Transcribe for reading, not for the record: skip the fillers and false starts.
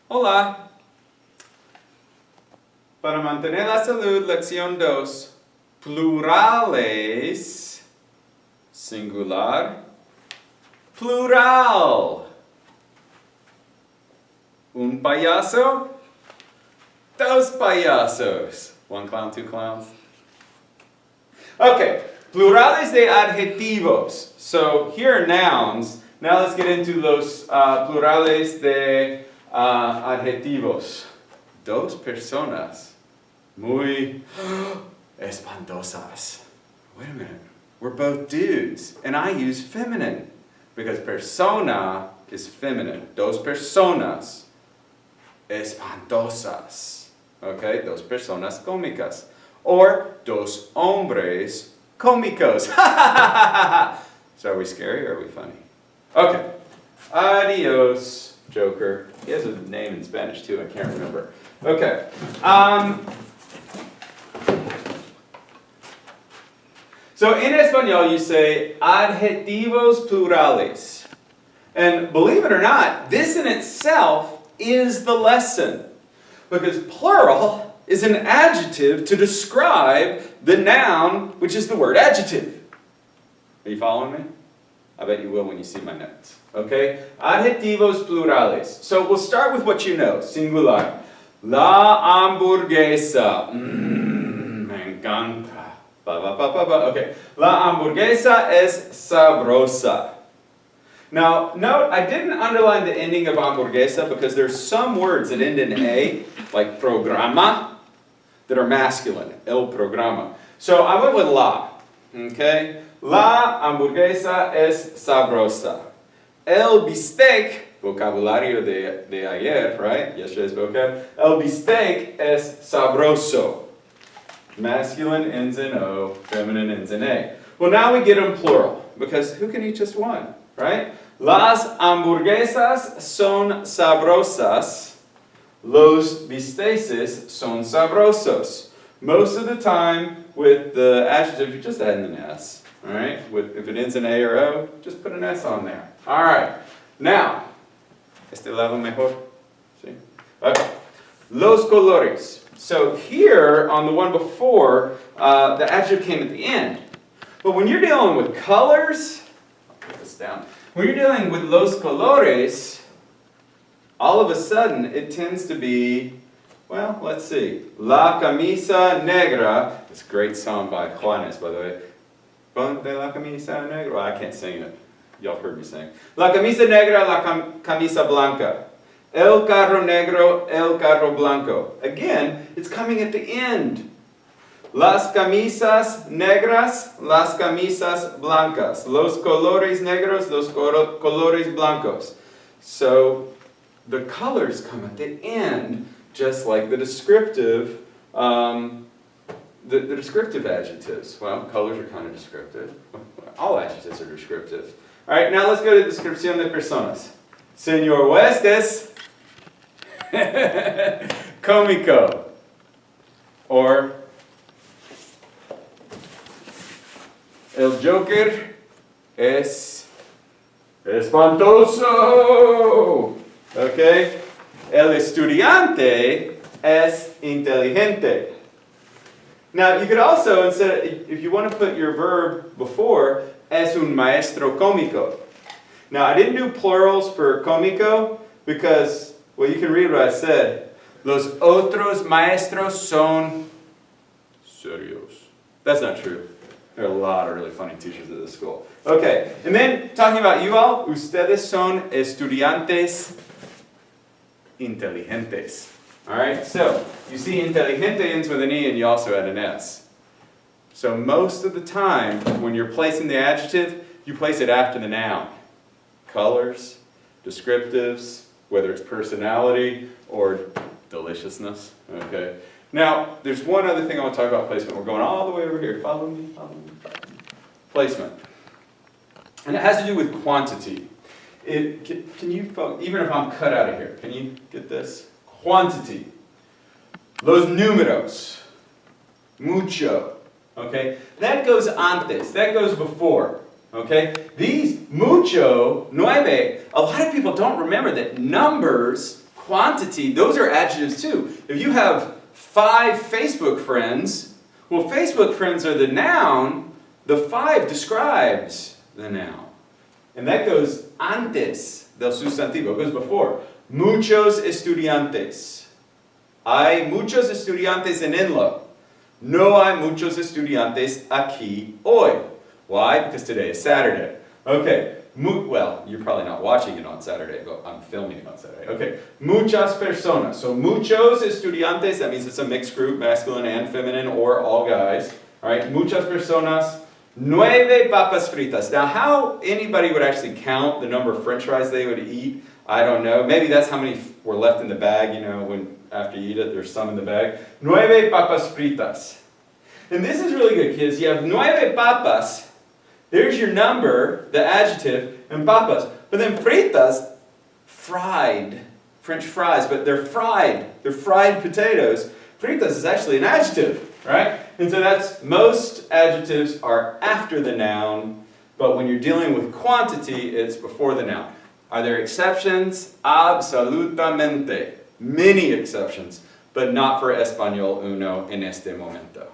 Hola. Para mantener la salud, lección 2. Plurales. Singular. Plural. Un payaso. Dos payasos. One clown, two clowns. Okay. Plurales de adjetivos. So here are nouns. Now let's get into los plurales de adjetivos. Dos personas. Muy espantosas. Wait a minute. We're both dudes. And I use feminine. Because persona is feminine. Dos personas espantosas. Okay? Dos personas cómicas. Or dos hombres cómicos. So are we scary or are we funny? Okay. Adios, Joker. He has a name in Spanish too, I can't remember. Okay. So in Espanol you say adjetivos plurales. And believe it or not, this in itself is the lesson. Because plural is an adjective to describe the noun, which is the word adjective. Are you following me? I bet you will when you see my notes. Okay? Adjetivos plurales. So we'll start with what you know. Singular. La hamburguesa. Me encanta. Okay. La hamburguesa es sabrosa. Now, note, I didn't underline the ending of hamburguesa because there's some words that end in A, like programa, that are masculine. El programa. So I went with la. Okay? La hamburguesa es sabrosa. El bistec, vocabulario de ayer, right? Yesterday's vocab. El bistec es sabroso. Masculine ends in O, feminine ends in A. Well, now we get them plural, because who can eat just one, right? Las hamburguesas son sabrosas. Los bisteces son sabrosos. Most of the time, with the adjective, you're just adding an S. All right? If it ends in A or O, just put an S on there. All right. Now, este lado mejor. See? Okay. Los colores. So here, on the one before, the adjective came at the end. But when you're dealing with colors, I'll put this down. When you're dealing with los colores, all of a sudden it tends to be, well, let's see. La camisa negra. It's a great song by Juanes, by the way. Ponte la camisa negra. Well, I can't sing it. Y'all have heard me sing. La camisa negra, la camisa blanca. El carro negro, el carro blanco. Again, it's coming at the end. Las camisas negras, las camisas blancas. Los colores negros, los colores blancos. So the colors come at the end, just like the descriptive, the descriptive adjectives. Well, colors are kind of descriptive. All adjectives are descriptive. All right, now let's go to descripción de personas. Señor Huestes, cómico. Or el Joker es espantoso. Okay? El estudiante es inteligente. Now, you could also, if you want to put your verb before, es un maestro cómico. Now, I didn't do plurals for cómico because, well, you can read what I said. Los otros maestros son serios. That's not true. There are a lot of really funny teachers at this school. Okay, and then talking about you all, ustedes son estudiantes inteligentes. All right, so you see inteligente ends with an E and you also add an S. So most of the time, when you're placing the adjective, you place it after the noun. Colors, descriptives, whether it's personality or deliciousness. Okay. Now, there's one other thing I want to talk about placement. We're going all the way over here. Follow me, follow me. Placement. And it has to do with quantity. Can you, even if I'm cut out of here, can you get this? Quantity. Los números. Mucho. Okay? That goes antes. That goes before. Okay? These mucho, nueve, a lot of people don't remember that numbers quantity, those are adjectives too. If you have 5 Facebook friends, well, Facebook friends are the noun, the 5 describes the noun. And that goes antes del sustantivo, it goes before. Muchos estudiantes. Hay muchos estudiantes en Inlo. No hay muchos estudiantes aquí hoy. Why? Because today is Saturday. Okay, well, you're probably not watching it on Saturday, but I'm filming it on Saturday. Okay, muchas personas. So muchos estudiantes, that means it's a mixed group, masculine and feminine, or all guys. All right, muchas personas. 9 papas fritas. Now, how anybody would actually count the number of French fries they would eat, I don't know. Maybe that's how many were left in the bag, you know, when after you eat it, there's some in the bag. 9 papas fritas. And this is really good, kids. You have 9 papas. There's your number, the adjective, and papas. But then fritas, fried. French fries, but they're fried. They're fried potatoes. Fritas is actually an adjective, right? And so that's, most adjectives are after the noun, but when you're dealing with quantity, it's before the noun. Are there exceptions? Absolutamente. Many exceptions, but not for Español uno en este momento.